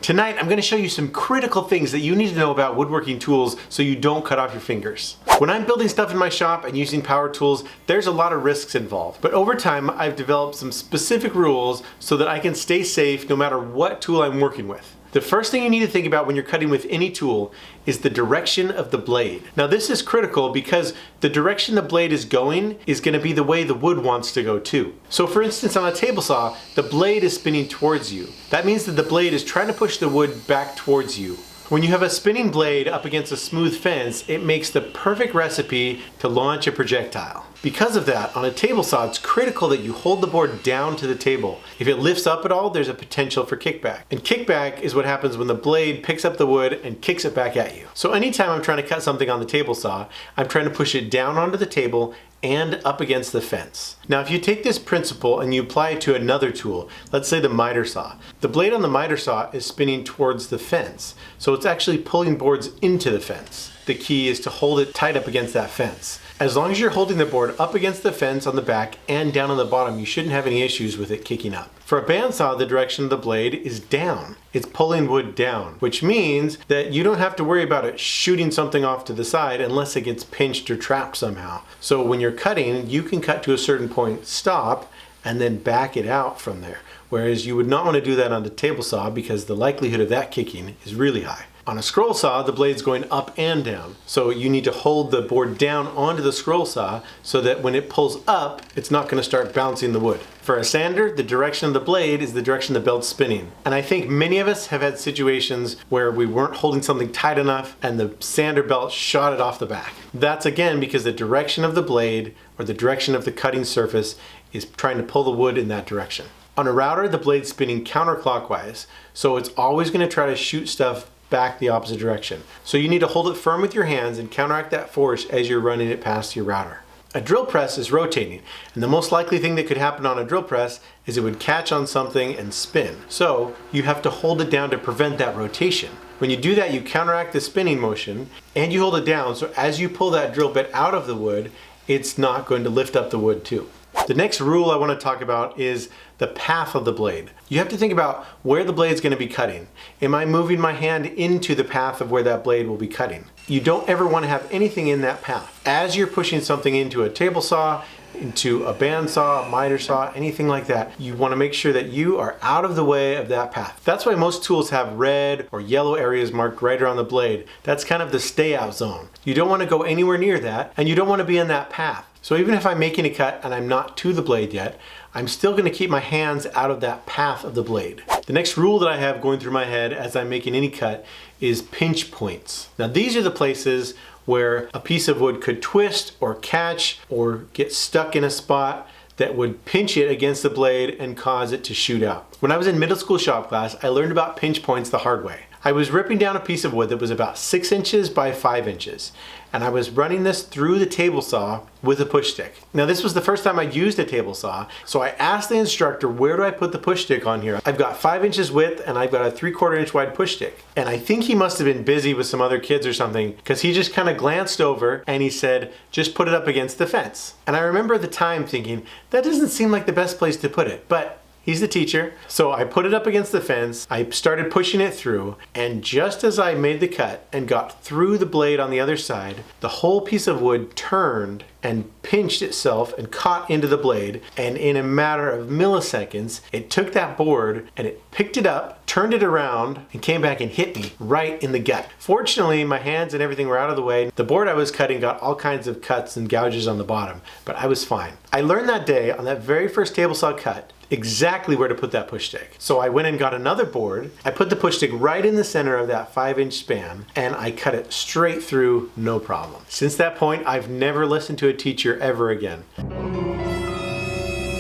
Tonight, I'm going to show you some critical things that you need to know about woodworking tools so you don't cut off your fingers. When I'm building stuff in my shop and using power tools, there's a lot of risks involved. But over time, I've developed some specific rules so that I can stay safe no matter what tool I'm working with. The first thing you need to think about when you're cutting with any tool is the direction of the blade. Now this is critical because the direction the blade is going is going to be the way the wood wants to go too. So for instance, on a table saw, the blade is spinning towards you. That means that the blade is trying to push the wood back towards you. When you have a spinning blade up against a smooth fence, it makes the perfect recipe to launch a projectile. Because of that, on a table saw, it's critical that you hold the board down to the table. If it lifts up at all, there's a potential for kickback. And kickback is what happens when the blade picks up the wood and kicks it back at you. So anytime I'm trying to cut something on the table saw, I'm trying to push it down onto the table and up against the fence. Now if you take this principle and you apply it to another tool, let's say the miter saw. The blade on the miter saw is spinning towards the fence, so it's actually pulling boards into the fence. The key is to hold it tight up against that fence. As long as you're holding the board up against the fence on the back and down on the bottom, you shouldn't have any issues with it kicking up. For a bandsaw, the direction of the blade is down. It's pulling wood down, which means that you don't have to worry about it shooting something off to the side unless it gets pinched or trapped somehow. So when you're cutting, you can cut to a certain point, stop, and then back it out from there. Whereas you would not want to do that on the table saw because the likelihood of that kicking is really high. On a scroll saw, the blade's going up and down. So you need to hold the board down onto the scroll saw so that when it pulls up, it's not going to start bouncing the wood. For a sander, the direction of the blade is the direction the belt's spinning. And I think many of us have had situations where we weren't holding something tight enough and the sander belt shot it off the back. That's again because the direction of the blade or the direction of the cutting surface is trying to pull the wood in that direction. On a router, the blade's spinning counterclockwise, so it's always going to try to shoot stuff back the opposite direction. So you need to hold it firm with your hands and counteract that force as you're running it past your router. A drill press is rotating, and the most likely thing that could happen on a drill press is it would catch on something and spin. So you have to hold it down to prevent that rotation. When you do that, you counteract the spinning motion and you hold it down, so as you pull that drill bit out of the wood, it's not going to lift up the wood too. The next rule I want to talk about is the path of the blade. You have to think about where the blade's going to be cutting. Am I moving my hand into the path of where that blade will be cutting? You don't ever want to have anything in that path. As you're pushing something into a table saw, into a bandsaw, a miter saw, anything like that, you want to make sure that you are out of the way of that path. That's why most tools have red or yellow areas marked right around the blade. That's kind of the stay out zone. You don't want to go anywhere near that, and you don't want to be in that path. So even if I'm making a cut and I'm not to the blade yet, I'm still going to keep my hands out of that path of the blade. The next rule that I have going through my head as I'm making any cut is pinch points. Now these are the places where a piece of wood could twist or catch or get stuck in a spot that would pinch it against the blade and cause it to shoot out. When I was in middle school shop class, I learned about pinch points the hard way. I was ripping down a piece of wood that was about 6 inches by 5 inches, and I was running this through the table saw with a push stick. Now this was the first time I'd used a table saw, so I asked the instructor, where do I put the push stick on here? I've got 5 inches width and I've got a 3/4 inch wide push stick. And I think he must have been busy with some other kids or something, because he just kind of glanced over and he said, just put it up against the fence. And I remember at the time thinking, that doesn't seem like the best place to put it, but he's the teacher. So I put it up against the fence, I started pushing it through, and just as I made the cut and got through the blade on the other side, the whole piece of wood turned and pinched itself and caught into the blade, and in a matter of milliseconds, it took that board and it picked it up, turned it around, and came back and hit me right in the gut. Fortunately, my hands and everything were out of the way. The board I was cutting got all kinds of cuts and gouges on the bottom, but I was fine. I learned that day on that very first table saw cut exactly where to put that push stick. So I went and got another board, I put the push stick right in the center of that 5-inch span, and I cut it straight through, no problem. Since that point, I've never listened to a teacher ever again.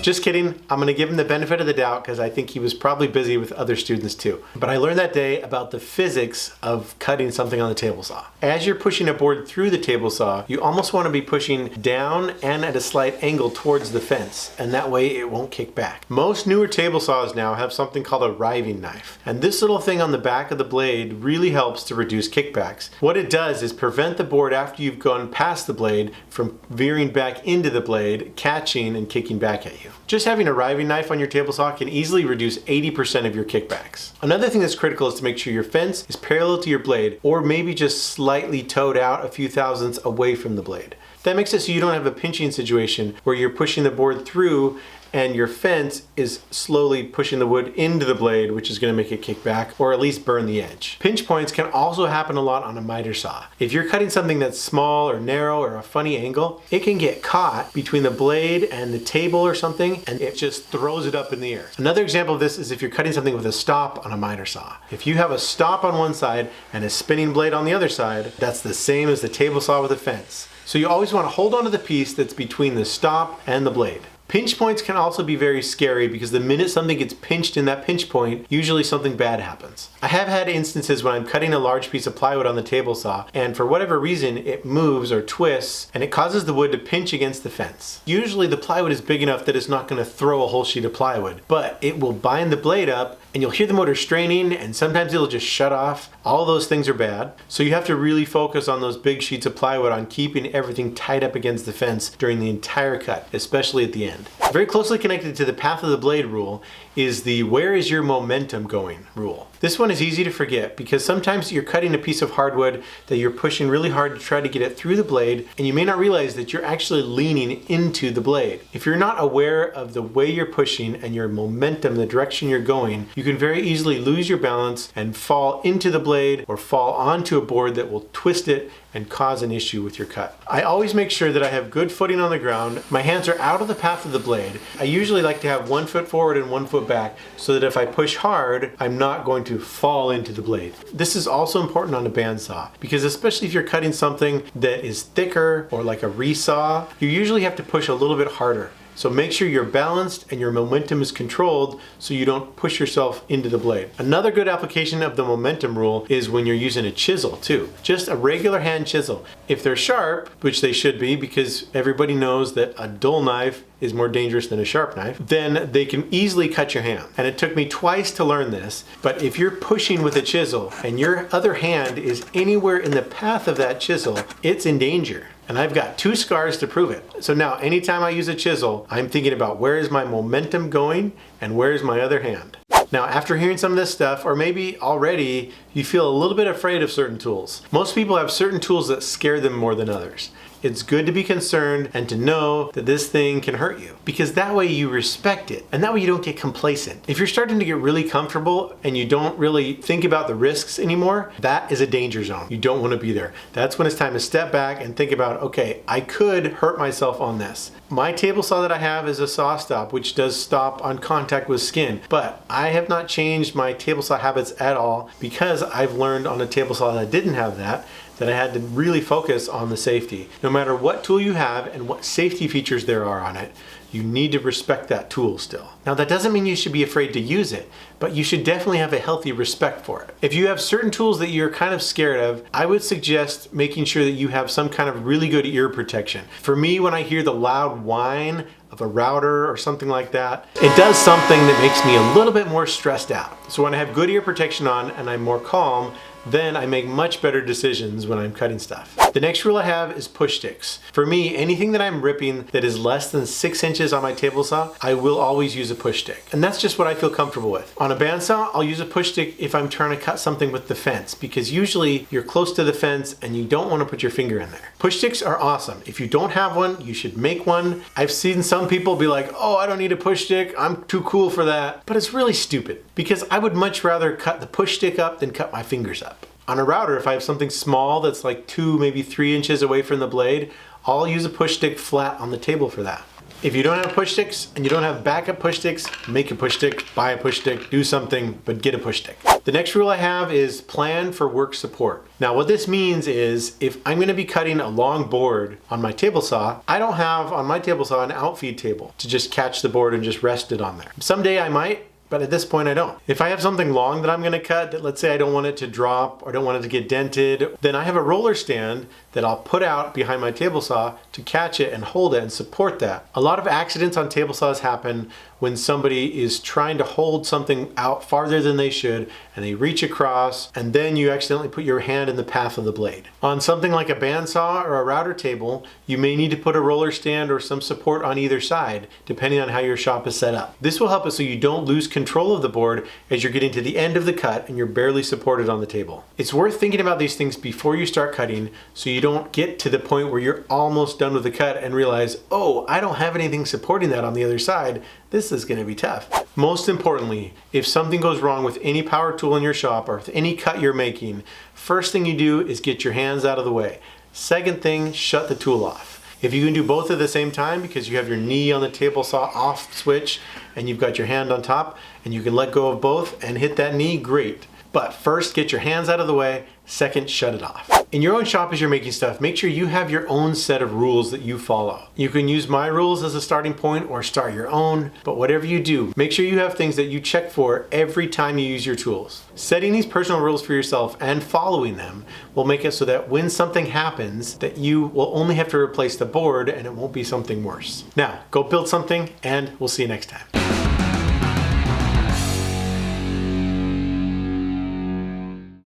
Just kidding, I'm gonna give him the benefit of the doubt because I think he was probably busy with other students too. But I learned that day about the physics of cutting something on the table saw. As you're pushing a board through the table saw, you almost wanna be pushing down and at a slight angle towards the fence, and that way it won't kick back. Most newer table saws now have something called a riving knife, and this little thing on the back of the blade really helps to reduce kickbacks. What it does is prevent the board after you've gone past the blade from veering back into the blade, catching and kicking back at you. Just having a riving knife on your table saw can easily reduce 80% of your kickbacks. Another thing that's critical is to make sure your fence is parallel to your blade, or maybe just slightly towed out a few thousandths away from the blade. That makes it so you don't have a pinching situation where you're pushing the board through and your fence is slowly pushing the wood into the blade, which is going to make it kick back or at least burn the edge. Pinch points can also happen a lot on a miter saw. If you're cutting something that's small or narrow or a funny angle, it can get caught between the blade and the table or something, and it just throws it up in the air. Another example of this is if you're cutting something with a stop on a miter saw. If you have a stop on one side and a spinning blade on the other side, that's the same as the table saw with a fence. So you always want to hold onto the piece that's between the stop and the blade. Pinch points can also be very scary because the minute something gets pinched in that pinch point, usually something bad happens. I have had instances when I'm cutting a large piece of plywood on the table saw and for whatever reason it moves or twists and it causes the wood to pinch against the fence. Usually the plywood is big enough that it's not going to throw a whole sheet of plywood, but it will bind the blade up and you'll hear the motor straining and sometimes it'll just shut off. All those things are bad. So you have to really focus on those big sheets of plywood on keeping everything tight up against the fence during the entire cut, especially at the end. Very closely connected to the path of the blade rule is the where is your momentum going rule. This one is easy to forget because sometimes you're cutting a piece of hardwood that you're pushing really hard to try to get it through the blade and you may not realize that you're actually leaning into the blade. If you're not aware of the way you're pushing and your momentum, the direction you're going, you can very easily lose your balance and fall into the blade or fall onto a board that will twist it and cause an issue with your cut. I always make sure that I have good footing on the ground. My hands are out of the path of the blade. I usually like to have 1 foot forward and 1 foot back so that if I push hard, I'm not going to fall into the blade. This is also important on a bandsaw because especially if you're cutting something that is thicker or like a resaw, you usually have to push a little bit harder. So make sure you're balanced and your momentum is controlled so you don't push yourself into the blade. Another good application of the momentum rule is when you're using a chisel too. Just a regular hand chisel. If they're sharp, which they should be because everybody knows that a dull knife is more dangerous than a sharp knife, then they can easily cut your hand. And it took me twice to learn this, but if you're pushing with a chisel and your other hand is anywhere in the path of that chisel, it's in danger. And I've got 2 scars to prove it. So now anytime I use a chisel, I'm thinking about where is my momentum going and where is my other hand. Now, after hearing some of this stuff, or maybe already you feel a little bit afraid of certain tools. Most people have certain tools that scare them more than others. It's good to be concerned and to know that this thing can hurt you because that way you respect it and that way you don't get complacent. If you're starting to get really comfortable and you don't really think about the risks anymore, that is a danger zone. You don't want to be there. That's when it's time to step back and think about, okay, I could hurt myself on this. My table saw that I have is a saw stop, which does stop on contact with skin, but I have not changed my table saw habits at all because I've learned on a table saw that didn't have that I had to really focus on the safety. No matter what tool you have and what safety features there are on it, you need to respect that tool still. Now that doesn't mean you should be afraid to use it, but you should definitely have a healthy respect for it. If you have certain tools that you're kind of scared of, I would suggest making sure that you have some kind of really good ear protection. For me, when I hear the loud whine of a router or something like that, it does something that makes me a little bit more stressed out. So when I have good ear protection on and I'm more calm, then I make much better decisions when I'm cutting stuff. The next rule I have is push sticks. For me, anything that I'm ripping that is less than 6 inches on my table saw, I will always use a push stick. And that's just what I feel comfortable with. On a bandsaw, I'll use a push stick if I'm trying to cut something with the fence because usually you're close to the fence and you don't want to put your finger in there. Push sticks are awesome. If you don't have one, you should make one. I've seen some people be like, oh, I don't need a push stick. I'm too cool for that. But it's really stupid because I would much rather cut the push stick up than cut my fingers up. On a router, if I have something small that's like 2, maybe 3 inches away from the blade, I'll use a push stick flat on the table for that. If you don't have push sticks and you don't have backup push sticks, make a push stick, buy a push stick, do something, but get a push stick. The next rule I have is plan for work support. Now what this means is if I'm going to be cutting a long board on my table saw, I don't have on my table saw an outfeed table to just catch the board and just rest it on there. Someday I might, but at this point I don't. If I have something long that I'm going to cut that let's say I don't want it to drop or don't want it to get dented, then I have a roller stand that I'll put out behind my table saw to catch it and hold it and support that. A lot of accidents on table saws happen when somebody is trying to hold something out farther than they should and they reach across and then you accidentally put your hand in the path of the blade. On something like a bandsaw or a router table, you may need to put a roller stand or some support on either side, depending on how your shop is set up. This will help us so you don't lose control of the board as you're getting to the end of the cut and you're barely supported on the table. It's worth thinking about these things before you start cutting so you don't get to the point where you're almost done with the cut and realize, oh, I don't have anything supporting that on the other side. This is going to be tough. Most importantly, if something goes wrong with any power tool in your shop or with any cut you're making, first thing you do is get your hands out of the way. Second thing, shut the tool off. If you can do both at the same time because you have your knee on the table saw off switch and you've got your hand on top and you can let go of both and hit that knee, great. But first, get your hands out of the way. Second, shut it off. In your own shop as you're making stuff, make sure you have your own set of rules that you follow. You can use my rules as a starting point or start your own, but whatever you do, make sure you have things that you check for every time you use your tools. Setting these personal rules for yourself and following them will make it so that when something happens, that you will only have to replace the board and it won't be something worse. Now, go build something and we'll see you next time.